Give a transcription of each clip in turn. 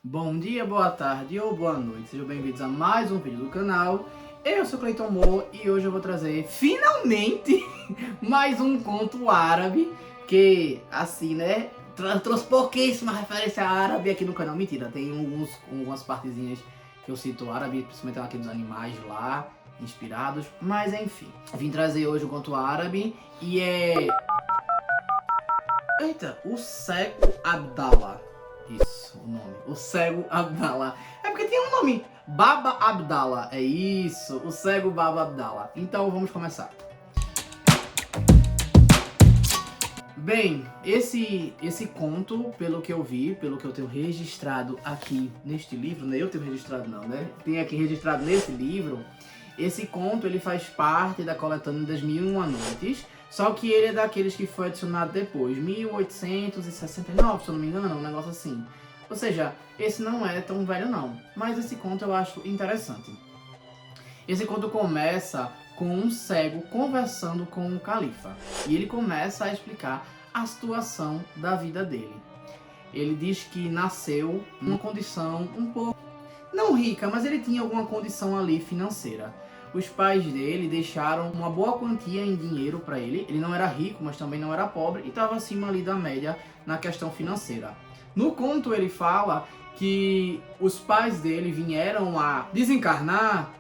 Bom dia, boa tarde ou boa noite. Sejam bem-vindos a mais um vídeo do canal. Eu sou Cleiton Mo e hoje eu vou trazer, finalmente, mais um conto árabe. Que, assim, né, trouxe pouquíssima referência árabe aqui no canal. Mentira, tem algumas partezinhas que eu cito árabe, principalmente aqui dos animais lá, inspirados. Mas, enfim, vim trazer hoje um conto árabe e é... Eita, o Cego Abdallah. Isso, o nome. O Cego Abdallah. É porque tem um nome. Baba Abdallah. É isso, o Cego Baba Abdallah. Então vamos começar. Bem, esse conto, pelo que eu vi, pelo que eu tenho registrado aqui neste livro, né? Eu tenho registrado não, né? Tem aqui registrado nesse livro. Esse conto, ele faz parte da coletânea das Mil e Uma Noites. Só que ele é daqueles que foi adicionado depois, 1869, se eu não me engano, um negócio assim. Ou seja, esse não é tão velho não, mas esse conto eu acho interessante. Esse conto começa com um cego conversando com um califa. E ele começa a explicar a situação da vida dele. Ele diz que nasceu numa condição um pouco, não rica, mas ele tinha alguma condição ali financeira. Os pais dele deixaram uma boa quantia em dinheiro para ele. Ele não era rico, mas também não era pobre e estava acima ali da média na questão financeira. No conto ele fala que os pais dele vieram a desencarnar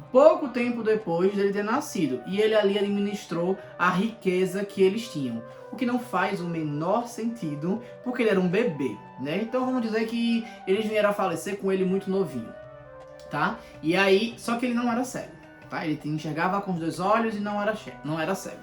pouco tempo depois dele ter nascido. E ele ali administrou a riqueza que eles tinham. O que não faz o menor sentido, porque ele era um bebê, né? Então vamos dizer que eles vieram a falecer com ele muito novinho, tá? E aí, só que ele não era cego. Tá? Ele enxergava com os dois olhos e não era cego.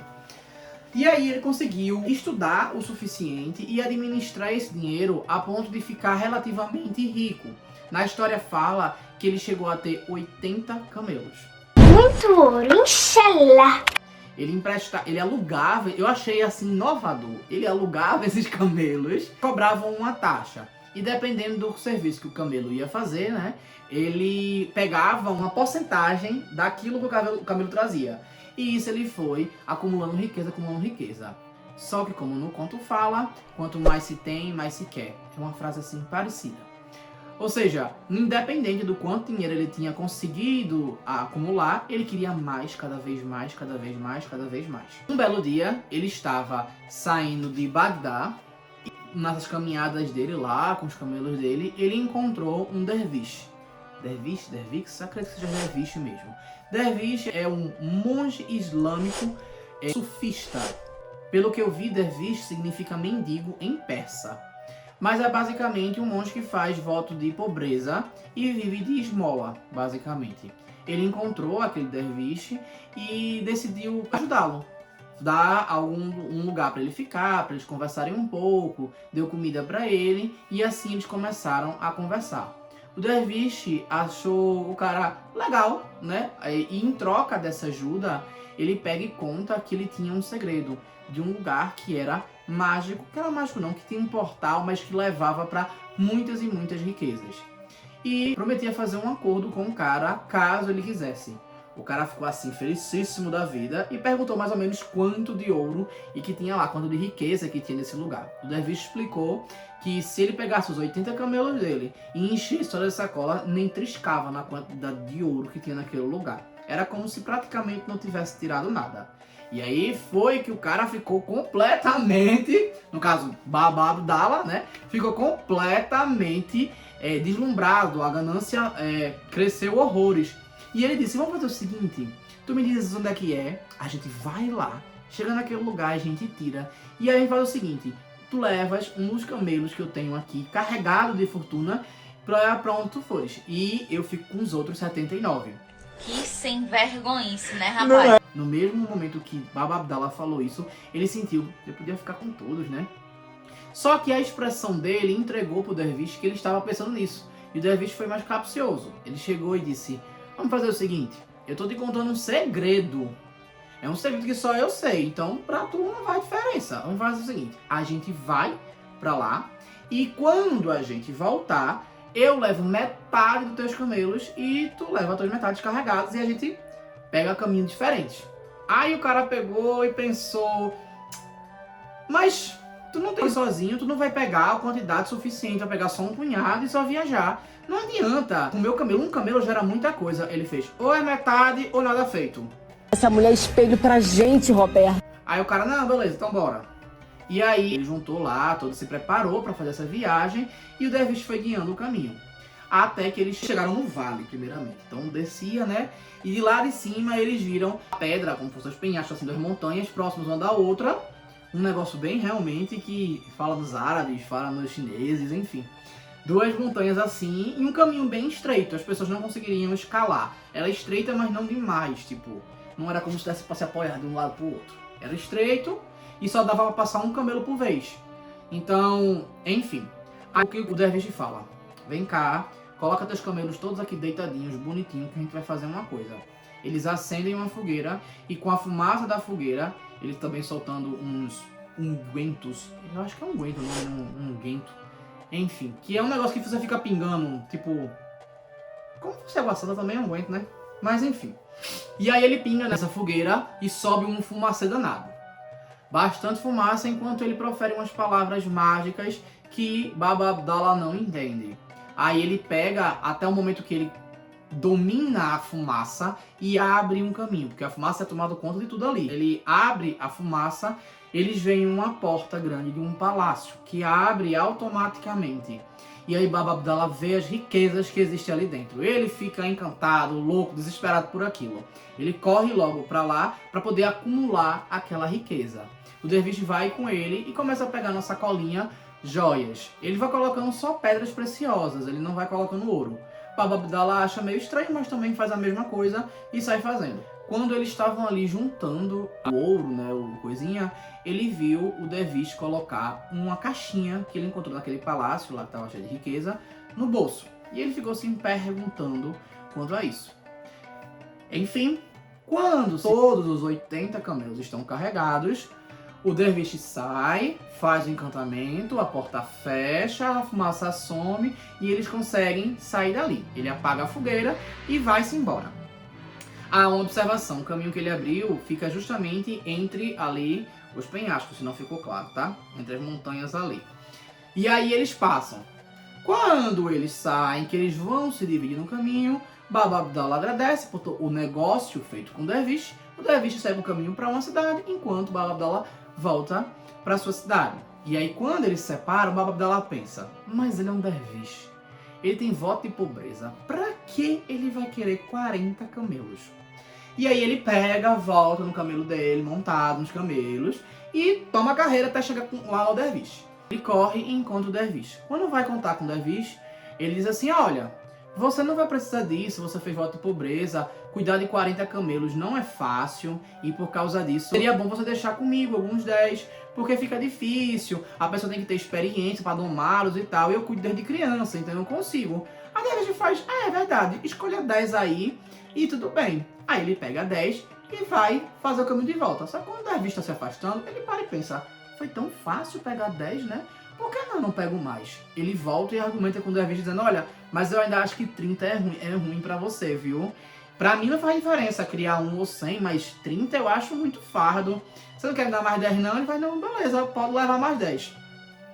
E aí ele conseguiu estudar o suficiente e administrar esse dinheiro a ponto de ficar relativamente rico. Na história fala que ele chegou a ter 80 camelos. Muito ouro, inshallah. Ele alugava, eu achei assim inovador, ele alugava esses camelos, cobravam uma taxa. E dependendo do serviço que o camelo ia fazer, né, ele pegava uma porcentagem daquilo que o camelo trazia. E isso ele foi acumulando riqueza, acumulando riqueza. Só que como no conto fala, quanto mais se tem, mais se quer. É uma frase assim parecida. Ou seja, independente do quanto dinheiro ele tinha conseguido acumular, ele queria mais, cada vez mais, cada vez mais, cada vez mais. Um belo dia, ele estava saindo de Bagdá. Nas caminhadas dele lá, com os camelos dele, ele encontrou um derviche. Derviche, acredito que seja derviche mesmo. Derviche é um monge islâmico sufista. Pelo que eu vi, derviche significa mendigo em persa. Mas é basicamente um monge que faz voto de pobreza e vive de esmola, basicamente. Ele encontrou aquele derviche e decidiu ajudá-lo. Dar um lugar para ele ficar, para eles conversarem um pouco, deu comida para ele e assim eles começaram a conversar. O derviche achou o cara legal, né? E em troca dessa ajuda, ele pega e conta que ele tinha um segredo de um lugar que era mágico, que era mágico não, que tinha um portal, mas que levava para muitas e muitas riquezas. E prometia fazer um acordo com o cara caso ele quisesse. O cara ficou assim, felicíssimo da vida e perguntou mais ou menos quanto de ouro e que tinha lá, quanto de riqueza que tinha nesse lugar. O derviche explicou que se ele pegasse os 80 camelos dele e enchesse toda essa sacola, nem triscava na quantidade de ouro que tinha naquele lugar. Era como se praticamente não tivesse tirado nada. E aí foi que o cara ficou completamente, no caso, Baba Abdallah, né? Ficou completamente deslumbrado, a ganância cresceu horrores. E ele disse, vamos fazer o seguinte, tu me dizes onde é que é, a gente vai lá, chega naquele lugar, a gente tira, e aí a gente faz o seguinte, tu levas um dos camelos que eu tenho aqui, carregado de fortuna, pra onde tu fores, e eu fico com os outros 79. Que sem vergonhice, né, rapaz? No mesmo momento que Baba Abdallah falou isso, ele sentiu, ele podia ficar com todos, né? Só que a expressão dele entregou pro derviche que ele estava pensando nisso, e o derviche foi mais capcioso, ele chegou e disse... Vamos fazer o seguinte, eu tô te contando um segredo. É um segredo que só eu sei, então pra tu não faz diferença. Vamos fazer o seguinte, a gente vai pra lá e quando a gente voltar, eu levo metade dos teus camelos e tu leva as tuas metades carregadas e a gente pega caminhos diferentes. Aí o cara pegou e pensou, mas Tu não tem sozinho, tu não vai pegar a quantidade suficiente pra pegar só um punhado e só viajar. Não adianta. O meu camelo, um camelo gera muita coisa. Ele fez ou é metade ou nada feito. Essa mulher é espelho pra gente, Roberto. Aí o cara, não, beleza, então bora. E aí ele juntou lá, todo se preparou pra fazer essa viagem e o derviche foi guiando o caminho. Até que eles chegaram no vale, primeiramente. Então descia, né? E de lá de cima eles viram a pedra, como fossem os penhascos, assim, das montanhas, próximas uma da outra. Um negócio bem realmente que fala dos árabes, fala dos chineses, enfim. Duas montanhas assim e um caminho bem estreito. As pessoas não conseguiriam escalar. Era estreita, mas não demais, tipo... Não era como se desse pra se apoiar de um lado pro outro. Era estreito e só dava pra passar um camelo por vez. Então, enfim. Aí o que o derviche fala? Vem cá, coloca teus camelos todos aqui deitadinhos, bonitinhos, que a gente vai fazer uma coisa. Eles acendem uma fogueira e com a fumaça da fogueira, eles também soltando uns ungüentos. Eu acho que é unguento, não é um unguento. Enfim, que é um negócio que você fica pingando, tipo... Como se água santa também é unguento, né? Mas enfim. E aí ele pinga nessa fogueira e sobe um fumacê danado. Bastante fumaça enquanto ele profere umas palavras mágicas que Baba Abdala não entende. Aí ele pega até o momento que ele domina a fumaça e abre um caminho, porque a fumaça é tomada conta de tudo ali. Ele abre a fumaça, eles veem uma porta grande de um palácio que abre automaticamente. E aí Baba Abdala vê as riquezas que existem ali dentro. Ele fica encantado, louco, desesperado por aquilo. Ele corre logo para lá para poder acumular aquela riqueza. O derviche vai com ele e começa a pegar na sacolinha joias. Ele vai colocando só pedras preciosas, ele não vai colocando ouro. Baba Abdala acha meio estranho, mas também faz a mesma coisa e sai fazendo. Quando eles estavam ali juntando o ouro, né, o coisinha, ele viu o derviche colocar uma caixinha que ele encontrou naquele palácio lá que estava cheio de riqueza no bolso. E ele ficou se perguntando quanto a isso. Enfim, quando todos os 80 camelos estão carregados, o derviche sai, faz o encantamento, a porta fecha, a fumaça some e eles conseguem sair dali. Ele apaga a fogueira e vai-se embora. Há uma observação, o caminho que ele abriu fica justamente entre ali os penhascos, se não ficou claro, tá? Entre as montanhas ali. E aí eles passam. Quando eles saem, que eles vão se dividir no caminho, Baba Abdala agradece por o negócio feito com o derviche segue o caminho para uma cidade, enquanto Baba Abdala volta para sua cidade. E aí quando eles se separam, Baba Abdala pensa, mas ele é um derviche, ele tem voto de pobreza, pra que ele vai querer 40 camelos? E aí ele pega, volta no camelo dele, montado nos camelos, e toma a carreira até chegar lá ao derviche. Ele corre e encontra o derviche. Quando vai contar com o derviche, ele diz assim, olha, você não vai precisar disso, você fez voto de pobreza, cuidar de 40 camelos não é fácil, e por causa disso, seria bom você deixar comigo alguns 10, porque fica difícil, a pessoa tem que ter experiência para domá-los e tal, e eu cuido desde criança, então eu consigo. A derviche faz, é verdade, escolha 10 aí, e tudo bem. Aí ele pega 10 e vai fazer o caminho de volta. Só que quando o derviche está se afastando, ele para e pensa, foi tão fácil pegar 10, né? Por que não pego mais? Ele volta e argumenta com o derviche dizendo, olha, mas eu ainda acho que 30 é ruim pra você, viu? Pra mim não faz diferença criar 1 ou 100, mas 30 eu acho muito fardo. Você não quer me dar mais 10 não? Ele vai, não, beleza, pode levar mais 10.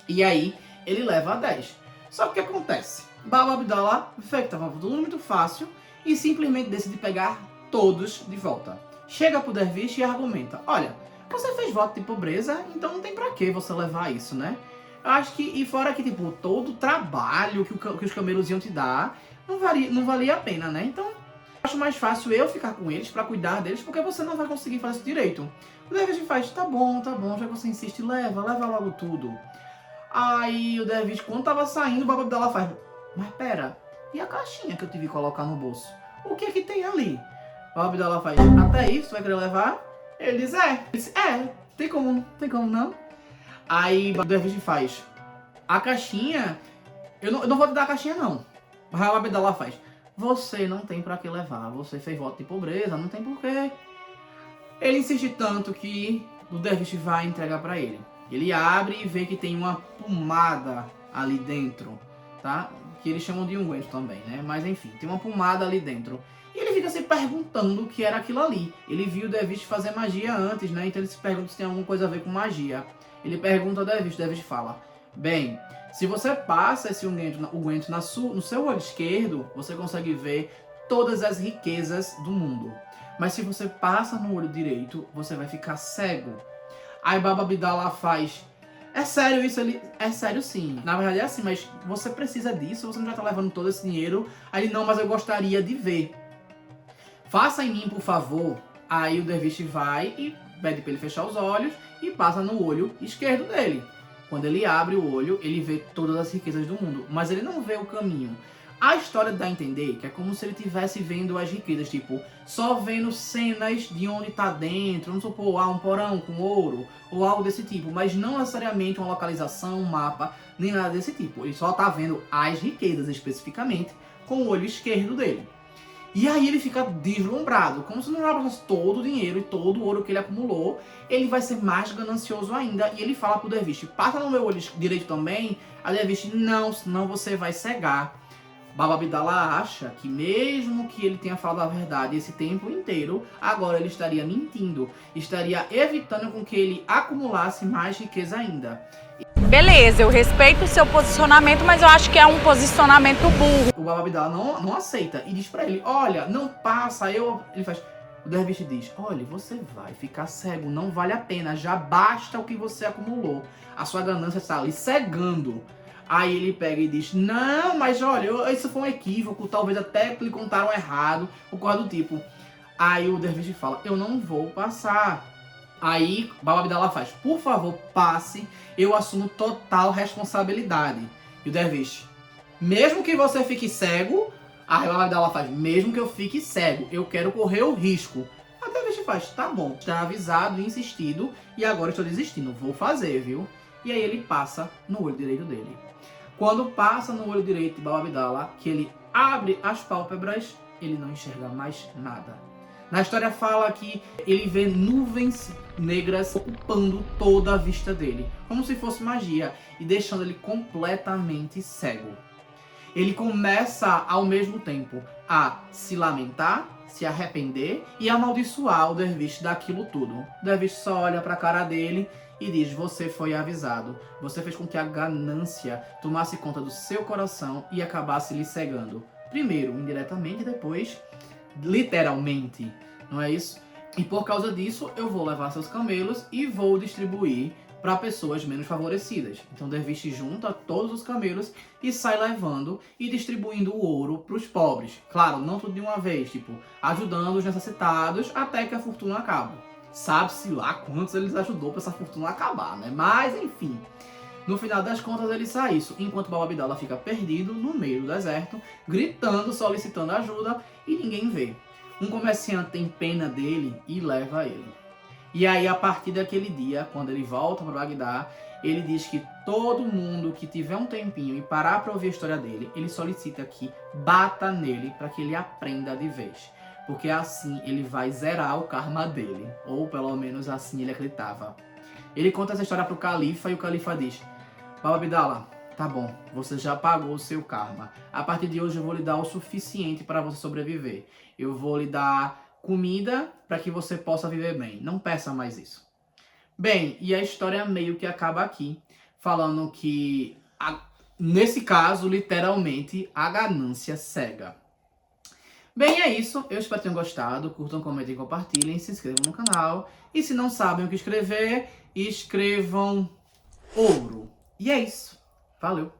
E aí, ele leva 10. Só que o que acontece? Baba Abdala vê que tava tudo muito fácil e simplesmente decide pegar todos de volta. Chega pro derviche e argumenta, olha, você fez voto de pobreza, então não tem pra que você levar isso, né? Eu acho que, e fora que, tipo, todo o trabalho que os camelos iam te dar, não valia a pena, né? Então, acho mais fácil eu ficar com eles pra cuidar deles, porque você não vai conseguir fazer isso direito. O derviche faz, tá bom, já que você insiste, leva logo tudo. Aí o derviche, quando tava saindo, o Baba Abdala faz, mas pera, e a caixinha que eu tive que colocar no bolso? O que é que tem ali? O Baba Abdala faz, até isso, tu vai querer levar? Ele diz, tem como não? Aí o derviche faz, a caixinha, eu não vou te dar a caixinha não. Aí o Baba Abdala faz, você não tem pra que levar, você fez voto de pobreza, não tem porquê. Ele insiste tanto que o derviche vai entregar pra ele. Ele abre e vê que tem uma pomada ali dentro, tá? Que eles chamam de unguento também, né? Mas enfim, tem uma pomada ali dentro. E ele fica se perguntando o que era aquilo ali. Ele viu o derviche fazer magia antes, né? Então ele se pergunta se tem alguma coisa a ver com magia. Ele pergunta ao derviche, o derviche fala: bem, se você passa esse unguento no seu olho esquerdo, você consegue ver todas as riquezas do mundo. Mas se você passa no olho direito, você vai ficar cego. Aí Baba Abdala faz: é sério isso? Ele: é sério sim. Na verdade é assim, mas você precisa disso? Você não já tá levando todo esse dinheiro? Aí ele: não, mas eu gostaria de ver. Faça em mim, por favor. Aí o derviche vai e pede para ele fechar os olhos e passa no olho esquerdo dele. Quando ele abre o olho, ele vê todas as riquezas do mundo, mas ele não vê o caminho. A história dá a entender que é como se ele estivesse vendo as riquezas, tipo, só vendo cenas de onde tá dentro, vamos supor, um porão com ouro, ou algo desse tipo, mas não necessariamente uma localização, um mapa, nem nada desse tipo. Ele só tá vendo as riquezas especificamente com o olho esquerdo dele. E aí ele fica deslumbrado, como se não abraçasse todo o dinheiro e todo o ouro que ele acumulou, ele vai ser mais ganancioso ainda. E ele fala pro derviche: passa no meu olho direito também. A derviche: não, senão você vai cegar. Baba Abdala acha que mesmo que ele tenha falado a verdade esse tempo inteiro, agora ele estaria mentindo, estaria evitando com que ele acumulasse mais riqueza ainda. Beleza, eu respeito o seu posicionamento, mas eu acho que é um posicionamento burro. O Baba Abdala não aceita e diz pra ele: olha, não passa, Ele faz... O derviche diz: olha, você vai ficar cego, não vale a pena, já basta o que você acumulou. A sua ganância está lhe cegando. Aí ele pega e diz: não, mas olha, isso foi um equívoco, talvez até lhe contaram errado, ou coisa do tipo. Aí o derviche fala: eu não vou passar. Aí Baba Abdala faz: por favor, passe, eu assumo total responsabilidade. E o derviche: mesmo que você fique cego. Aí Baba Abdala faz: mesmo que eu fique cego, eu quero correr o risco. A derviche faz: tá bom, está avisado e insistido, e agora estou desistindo, vou fazer, viu? E aí ele passa no olho direito dele. Quando passa no olho direito de Baba Abdala, que ele abre as pálpebras, ele não enxerga mais nada. Na história fala que ele vê nuvens negras ocupando toda a vista dele, como se fosse magia, e deixando ele completamente cego. Ele começa ao mesmo tempo a se lamentar, se arrepender e amaldiçoar o derviche daquilo tudo. O derviche só olha para a cara dele e diz: você foi avisado. Você fez com que a ganância tomasse conta do seu coração e acabasse lhe cegando. Primeiro, indiretamente, depois, literalmente. Não é isso? E por causa disso, eu vou levar seus camelos e vou distribuir para pessoas menos favorecidas. Então o derviche junta todos os camelos e sai levando e distribuindo o ouro para os pobres. Claro, não tudo de uma vez, tipo, ajudando os necessitados até que a fortuna acabe. Sabe-se lá quantos eles ajudou para essa fortuna acabar, né? Mas, enfim, no final das contas ele sai isso, enquanto Baba Abdala fica perdido no meio do deserto, gritando, solicitando ajuda e ninguém vê. Um comerciante tem pena dele e leva ele. E aí, a partir daquele dia, quando ele volta para Bagdá, ele diz que todo mundo que tiver um tempinho e parar para ouvir a história dele, ele solicita que bata nele para que ele aprenda de vez. Porque assim ele vai zerar o karma dele. Ou pelo menos assim ele acreditava. Ele conta essa história pro califa e o califa diz: Baba Abdala, tá bom, você já pagou o seu karma. A partir de hoje eu vou lhe dar o suficiente para você sobreviver. Eu vou lhe dar comida para que você possa viver bem. Não peça mais isso. Bem, e a história meio que acaba aqui, falando que, nesse caso, literalmente, a ganância cega. Bem, é isso. Eu espero que tenham gostado. Curtam, comentem, compartilhem, se inscrevam no canal. E se não sabem o que escrever, escrevam ouro. E é isso. Valeu!